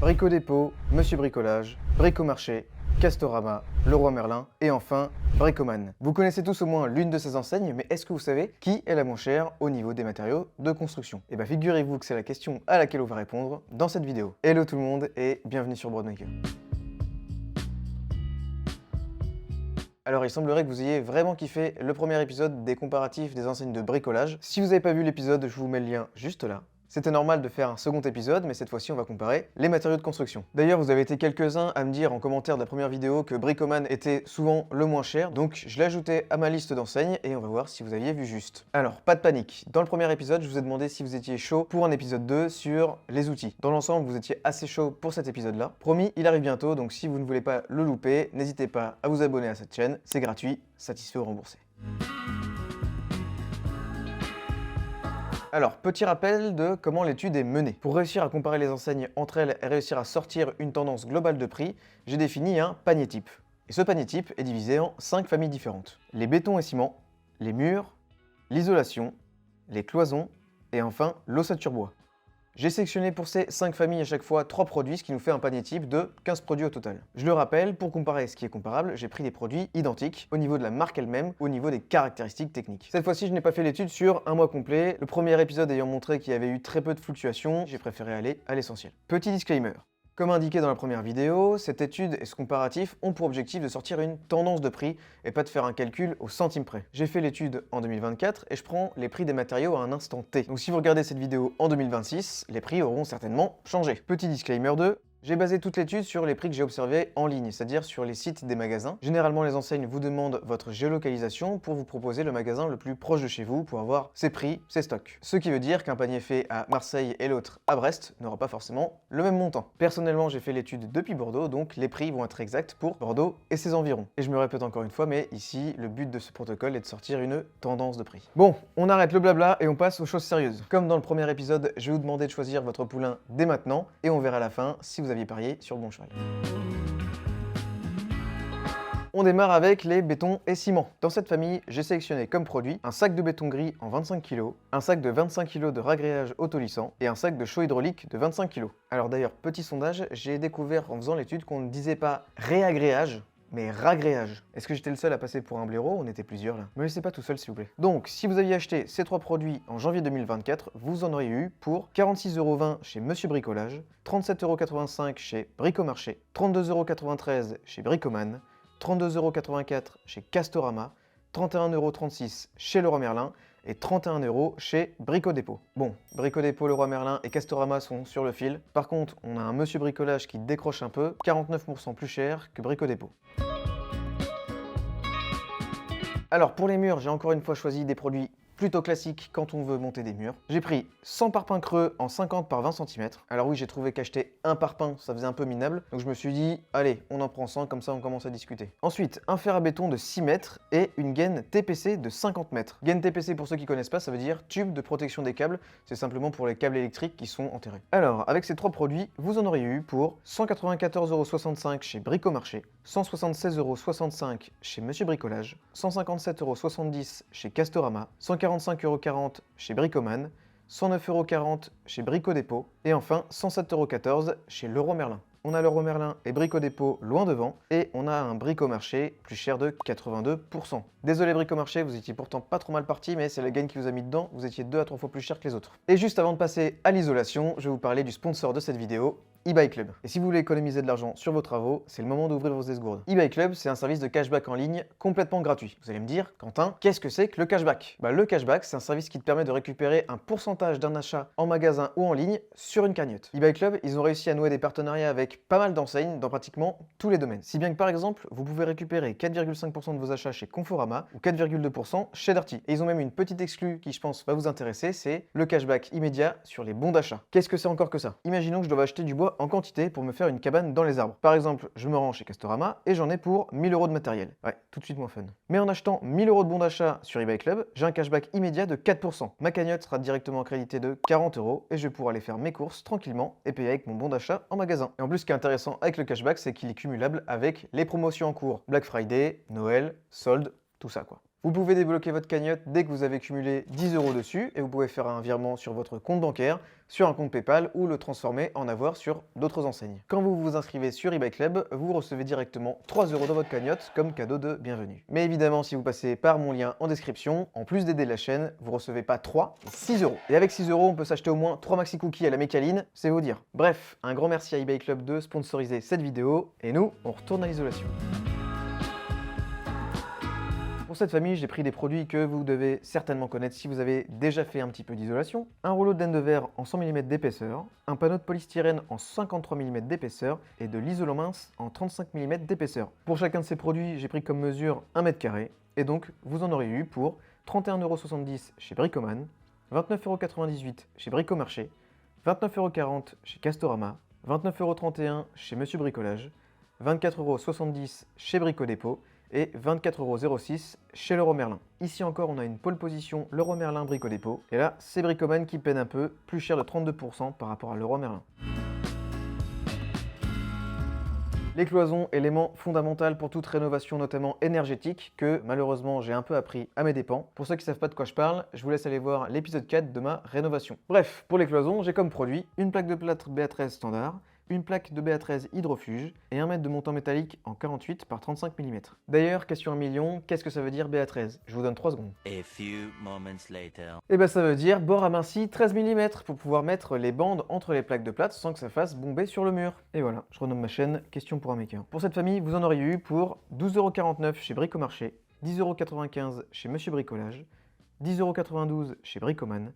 Brico Dépôt, Monsieur Bricolage, Bricomarché, Castorama, Leroy Merlin et enfin Bricoman. Vous connaissez tous au moins l'une de ces enseignes, mais est-ce que vous savez qui est la moins chère au niveau des matériaux de construction? Eh bien figurez-vous que c'est la question à laquelle on va répondre dans cette vidéo. Hello tout le monde et bienvenue sur Broadmaker. Alors il semblerait que vous ayez vraiment kiffé le premier épisode des comparatifs des enseignes de bricolage. Si vous n'avez pas vu l'épisode, je vous mets le lien juste là. C'était normal de faire un second épisode, mais cette fois-ci on va comparer les matériaux de construction. D'ailleurs, vous avez été quelques-uns à me dire en commentaire de la première vidéo que Bricoman était souvent le moins cher, donc je l'ai ajouté à ma liste d'enseignes et on va voir si vous aviez vu juste. Alors, pas de panique. Dans le premier épisode, je vous ai demandé si vous étiez chaud pour un épisode 2 sur les outils. Dans l'ensemble, vous étiez assez chaud pour cet épisode-là. Promis, il arrive bientôt, donc si vous ne voulez pas le louper, n'hésitez pas à vous abonner à cette chaîne. C'est gratuit, satisfait ou remboursé. Alors, petit rappel de comment l'étude est menée. Pour réussir à comparer les enseignes entre elles et réussir à sortir une tendance globale de prix, j'ai défini un panier type. Et ce panier type est divisé en 5 familles différentes. Les bétons et ciments, les murs, l'isolation, les cloisons et enfin l'ossature bois. J'ai sélectionné pour ces 5 familles à chaque fois 3 produits, ce qui nous fait un panier type de 15 produits au total. Je le rappelle, pour comparer ce qui est comparable, j'ai pris des produits identiques au niveau de la marque elle-même, au niveau des caractéristiques techniques. Cette fois-ci, je n'ai pas fait l'étude sur un mois complet, le premier épisode ayant montré qu'il y avait eu très peu de fluctuations, j'ai préféré aller à l'essentiel. Petit disclaimer. Comme indiqué dans la première vidéo, cette étude et ce comparatif ont pour objectif de sortir une tendance de prix et pas de faire un calcul au centime près. J'ai fait l'étude en 2024 et je prends les prix des matériaux à un instant T. Donc si vous regardez cette vidéo en 2026, les prix auront certainement changé. Petit disclaimer 2. J'ai basé toute l'étude sur les prix que j'ai observés en ligne, c'est-à-dire sur les sites des magasins. Généralement, les enseignes vous demandent votre géolocalisation pour vous proposer le magasin le plus proche de chez vous pour avoir ses prix, ses stocks. Ce qui veut dire qu'un panier fait à Marseille et l'autre à Brest n'aura pas forcément le même montant. Personnellement, j'ai fait l'étude depuis Bordeaux, donc les prix vont être exacts pour Bordeaux et ses environs. Et je me répète encore une fois, mais ici, le but de ce protocole est de sortir une tendance de prix. Bon, on arrête le blabla et on passe aux choses sérieuses. Comme dans le premier épisode, je vais vous demander de choisir votre poulain dès maintenant et on verra à la fin si vous aviez parié sur le bon cheval. On démarre avec les bétons et ciments. Dans cette famille, j'ai sélectionné comme produit un sac de béton gris en 25 kg, un sac de 25 kg de ragréage autolissant et un sac de chaux hydraulique de 25 kg. Alors d'ailleurs, petit sondage, j'ai découvert en faisant l'étude qu'on ne disait pas réagréage, mais ragréage. Est-ce que j'étais le seul à passer pour un blaireau? On était plusieurs là. Me laissez pas tout seul s'il vous plaît. Donc, si vous aviez acheté ces 3 produits en janvier 2024, vous en auriez eu pour 46,20 € chez Monsieur Bricolage, 37,85 € chez Bricomarché, 32,93 € chez Bricoman, 32,84 € chez Castorama, 31,36 € chez Leroy Merlin et 31 € chez Brico Dépôt. Bon, Brico Dépôt, Leroy Merlin et Castorama sont sur le fil. Par contre, on a un Monsieur Bricolage qui décroche un peu, 49% plus cher que Brico Dépôt. Alors pour les murs, j'ai encore une fois choisi des produits plutôt classique quand on veut monter des murs. J'ai pris 100 parpaings creux en 50 par 20 cm. Alors oui, j'ai trouvé qu'acheter un parpaing, ça faisait un peu minable. Donc je me suis dit, allez, on en prend 100, comme ça on commence à discuter. Ensuite, un fer à béton de 6 mètres et une gaine TPC de 50 mètres. Gaine TPC, pour ceux qui connaissent pas, ça veut dire tube de protection des câbles. C'est simplement pour les câbles électriques qui sont enterrés. Alors, avec ces 3 produits, vous en auriez eu pour 194,65 € chez Bricomarché, 176,65 € chez Monsieur Bricolage, 157,70 € chez Castorama, 145,40 € chez Bricoman, 109,40 € chez Brico Dépôt et enfin 107,14 € chez Leroy Merlin. On a Leroy Merlin et Brico Dépôt loin devant et on a un Bricomarché plus cher de 82%. Désolé Bricomarché, vous étiez pourtant pas trop mal parti, mais c'est la gagne qui vous a mis dedans, vous étiez 2 à 3 fois plus cher que les autres. Et juste avant de passer à l'isolation, je vais vous parler du sponsor de cette vidéo, eBay Club. Et si vous voulez économiser de l'argent sur vos travaux, c'est le moment d'ouvrir vos esgourdes. eBay Club, c'est un service de cashback en ligne complètement gratuit. Vous allez me dire, Quentin, qu'est-ce que c'est que le cashback? Le cashback, c'est un service qui te permet de récupérer un pourcentage d'un achat en magasin ou en ligne sur une cagnotte. eBay Club, ils ont réussi à nouer des partenariats avec pas mal d'enseignes dans pratiquement tous les domaines. Si bien que par exemple, vous pouvez récupérer 4,5% de vos achats chez Conforama ou 4,2% chez Darty. Et ils ont même une petite exclue qui, je pense, va vous intéresser, c'est le cashback immédiat sur les bons d'achat. Qu'est-ce que c'est encore que ça? Imaginons que je dois acheter du bois en quantité pour me faire une cabane dans les arbres. Par exemple, je me rends chez Castorama et j'en ai pour 1000 € de matériel. Ouais, tout de suite moins fun. Mais en achetant 1000 € de bons d'achat sur eBay Club, j'ai un cashback immédiat de 4%. Ma cagnotte sera directement accréditée de 40 € et je pourrai aller faire mes courses tranquillement et payer avec mon bon d'achat en magasin. Et en plus, ce qui est intéressant avec le cashback, c'est qu'il est cumulable avec les promotions en cours. Black Friday, Noël, soldes, tout ça quoi. Vous pouvez débloquer votre cagnotte dès que vous avez cumulé 10 € dessus et vous pouvez faire un virement sur votre compte bancaire, sur un compte PayPal ou le transformer en avoir sur d'autres enseignes. Quand vous vous inscrivez sur eBay Club, vous recevez directement 3 € dans votre cagnotte comme cadeau de bienvenue. Mais évidemment, si vous passez par mon lien en description, en plus d'aider la chaîne, vous recevez pas 3, mais 6 €. Et avec 6 €, on peut s'acheter au moins 3 maxi cookies à la Mécaline, c'est vous dire. Bref, un grand merci à eBay Club de sponsoriser cette vidéo et nous, on retourne à l'isolation. Pour cette famille, j'ai pris des produits que vous devez certainement connaître si vous avez déjà fait un petit peu d'isolation. Un rouleau de laine de verre en 100 mm d'épaisseur, un panneau de polystyrène en 53 mm d'épaisseur et de l'isolant mince en 35 mm d'épaisseur. Pour chacun de ces produits, j'ai pris comme mesure 1 m² et donc vous en aurez eu pour 31,70 € chez Bricoman, 29,98 € chez Bricomarché, 29,40 € chez Castorama, 29,31 € chez Monsieur Bricolage, 24,70 € chez Brico Dépôt et 24,06 € chez Leroy Merlin. Ici encore, on a une pole position Leroy Merlin Brico Dépôt. Et là, c'est Bricoman qui peine un peu, plus cher de 32% par rapport à Leroy Merlin. Les cloisons, élément fondamental pour toute rénovation, notamment énergétique, que malheureusement j'ai un peu appris à mes dépens. Pour ceux qui ne savent pas de quoi je parle, je vous laisse aller voir l'épisode 4 de ma rénovation. Bref, pour les cloisons, j'ai comme produit une plaque de plâtre BA13 standard, une plaque de BA13 hydrofuge et 1 mètre de montant métallique en 48 par 35 mm. D'ailleurs, question 1 million, qu'est-ce que ça veut dire BA13? Je vous donne 3 secondes. A few moments later. Et ben ça veut dire bord aminci 13 mm pour pouvoir mettre les bandes entre les plaques de plâtre sans que ça fasse bomber sur le mur. Et voilà, je renomme ma chaîne Question pour un maker. Pour cette famille, vous en auriez eu pour 12,49 € chez Bricomarché, 10,95 € chez Monsieur Bricolage, 10,92 € chez Bricoman,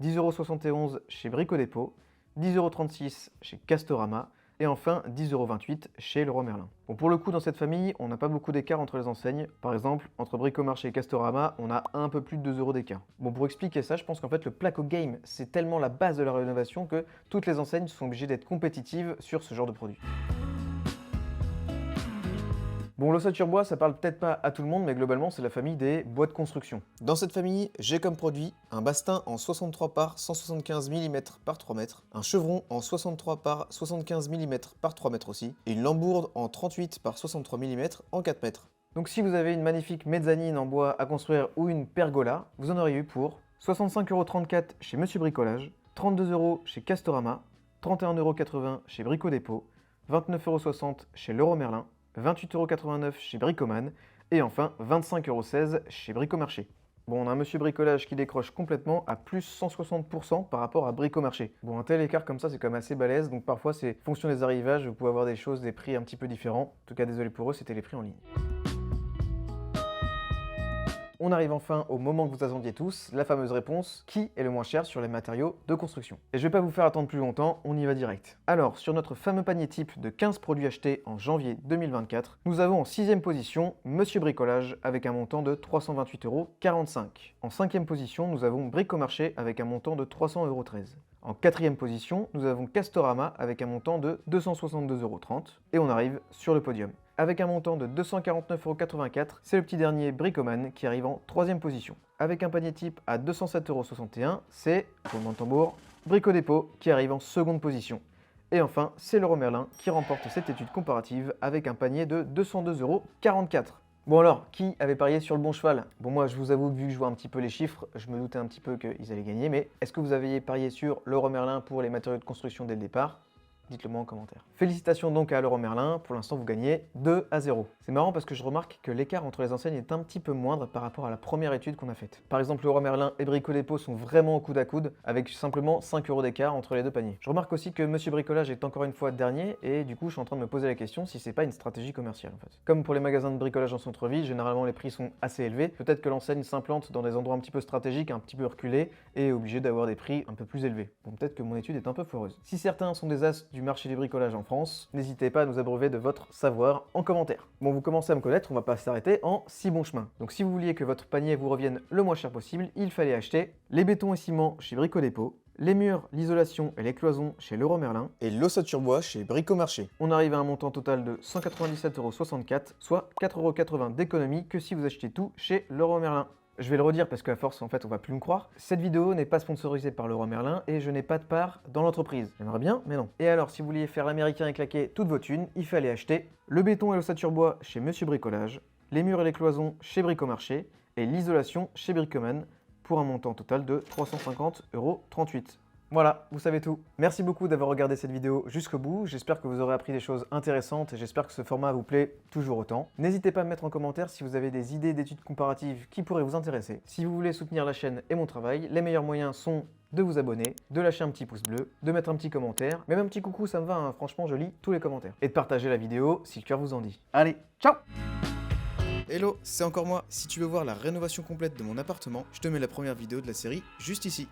10,71 € chez Brico Dépôt, 10,36 € chez Castorama et enfin 10,28 € chez Leroy Merlin. Bon, pour le coup, dans cette famille, on n'a pas beaucoup d'écart entre les enseignes. Par exemple, entre Bricomarché et Castorama, on a un peu plus de 2 € d'écart. Bon, pour expliquer ça, je pense qu'en fait, le placo game, c'est tellement la base de la rénovation que toutes les enseignes sont obligées d'être compétitives sur ce genre de produit. Bon, l'ossature bois, ça parle peut-être pas à tout le monde, mais globalement, c'est la famille des bois de construction. Dans cette famille, j'ai comme produit un bastin en 63 par 175 mm par 3 mètres, un chevron en 63 par 75 mm par 3 mètres aussi, et une lambourde en 38 par 63 mm en 4 mètres. Donc si vous avez une magnifique mezzanine en bois à construire ou une pergola, vous en aurez eu pour 65,34 € chez Monsieur Bricolage, 32 € chez Castorama, 31,80 € chez Brico Dépôt, 29,60 € chez Leroy Merlin, 28,89 € chez Bricoman et enfin 25,16 € chez Bricomarché. Bon, on a un Monsieur Bricolage qui décroche complètement à plus 160% par rapport à Bricomarché. Bon, un tel écart comme ça, c'est quand même assez balèze, donc parfois c'est fonction des arrivages, vous pouvez avoir des choses, des prix un petit peu différents. En tout cas, désolé pour eux, c'était les prix en ligne. On arrive enfin au moment que vous attendiez tous, la fameuse réponse, qui est le moins cher sur les matériaux de construction? Et je vais pas vous faire attendre plus longtemps, on y va direct. Alors, sur notre fameux panier type de 15 produits achetés en janvier 2024, nous avons en 6e position Monsieur Bricolage avec un montant de 328,45 €. En 5e position, nous avons Bricomarché avec un montant de 300,13 €. En 4e position, nous avons Castorama avec un montant de 262,30 €. Et on arrive sur le podium. Avec un montant de 249,84 €, c'est le petit dernier Bricoman qui arrive en 3e position. Avec un panier type à 207,61 €, c'est, roulement de tambour, Brico Dépôt qui arrive en 2e position. Et enfin, c'est Leroy Merlin qui remporte cette étude comparative avec un panier de 202,44 €. Bon alors, qui avait parié sur le bon cheval? Bon, moi je vous avoue que vu que je vois un petit peu les chiffres, je me doutais un petit peu qu'ils allaient gagner, mais est-ce que vous aviez parié sur Leroy Merlin pour les matériaux de construction dès le départ? Dites-le moi en commentaire. Félicitations donc à Leroy Merlin, pour l'instant vous gagnez 2-0. C'est marrant parce que je remarque que l'écart entre les enseignes est un petit peu moindre par rapport à la première étude qu'on a faite. Par exemple, Leroy Merlin et Brico Dépôt sont vraiment au coude à coude, avec simplement 5 € d'écart entre les deux paniers. Je remarque aussi que Monsieur Bricolage est encore une fois dernier, et du coup je suis en train de me poser la question si c'est pas une stratégie commerciale en fait. Comme pour les magasins de bricolage en centre-ville, généralement les prix sont assez élevés, peut-être que l'enseigne s'implante dans des endroits un petit peu stratégiques, un petit peu reculés, et est obligée d'avoir des prix un peu plus élevés. Bon, peut-être que mon étude est un peu foireuse. Si certains sont des as du marché du bricolage en France, n'hésitez pas à nous abreuver de votre savoir en commentaire. Bon, vous commencez à me connaître, on va pas s'arrêter en 6 bons chemins. Donc si vous vouliez que votre panier vous revienne le moins cher possible, il fallait acheter les bétons et ciments chez Brico Dépôt, les murs, l'isolation et les cloisons chez Leroy Merlin et l'ossature bois chez Bricomarché. On arrive à un montant total de 197,64 €, soit 4,80 € d'économie que si vous achetez tout chez Leroy Merlin. Je vais le redire parce qu'à force, en fait, on va plus me croire. Cette vidéo n'est pas sponsorisée par Leroy Merlin et je n'ai pas de part dans l'entreprise. J'aimerais bien, mais non. Et alors, si vous vouliez faire l'américain et claquer toutes vos thunes, il fallait acheter le béton et l'ossature bois chez Monsieur Bricolage, les murs et les cloisons chez Bricomarché, et l'isolation chez Bricoman pour un montant total de 350,38 €. Voilà, vous savez tout. Merci beaucoup d'avoir regardé cette vidéo jusqu'au bout. J'espère que vous aurez appris des choses intéressantes et j'espère que ce format vous plaît toujours autant. N'hésitez pas à me mettre en commentaire si vous avez des idées d'études comparatives qui pourraient vous intéresser. Si vous voulez soutenir la chaîne et mon travail, les meilleurs moyens sont de vous abonner, de lâcher un petit pouce bleu, de mettre un petit commentaire, même un petit coucou, ça me va, hein. Franchement je lis tous les commentaires. Et de partager la vidéo si le cœur vous en dit. Allez, ciao! Hello, c'est encore moi. Si tu veux voir la rénovation complète de mon appartement, je te mets la première vidéo de la série juste ici.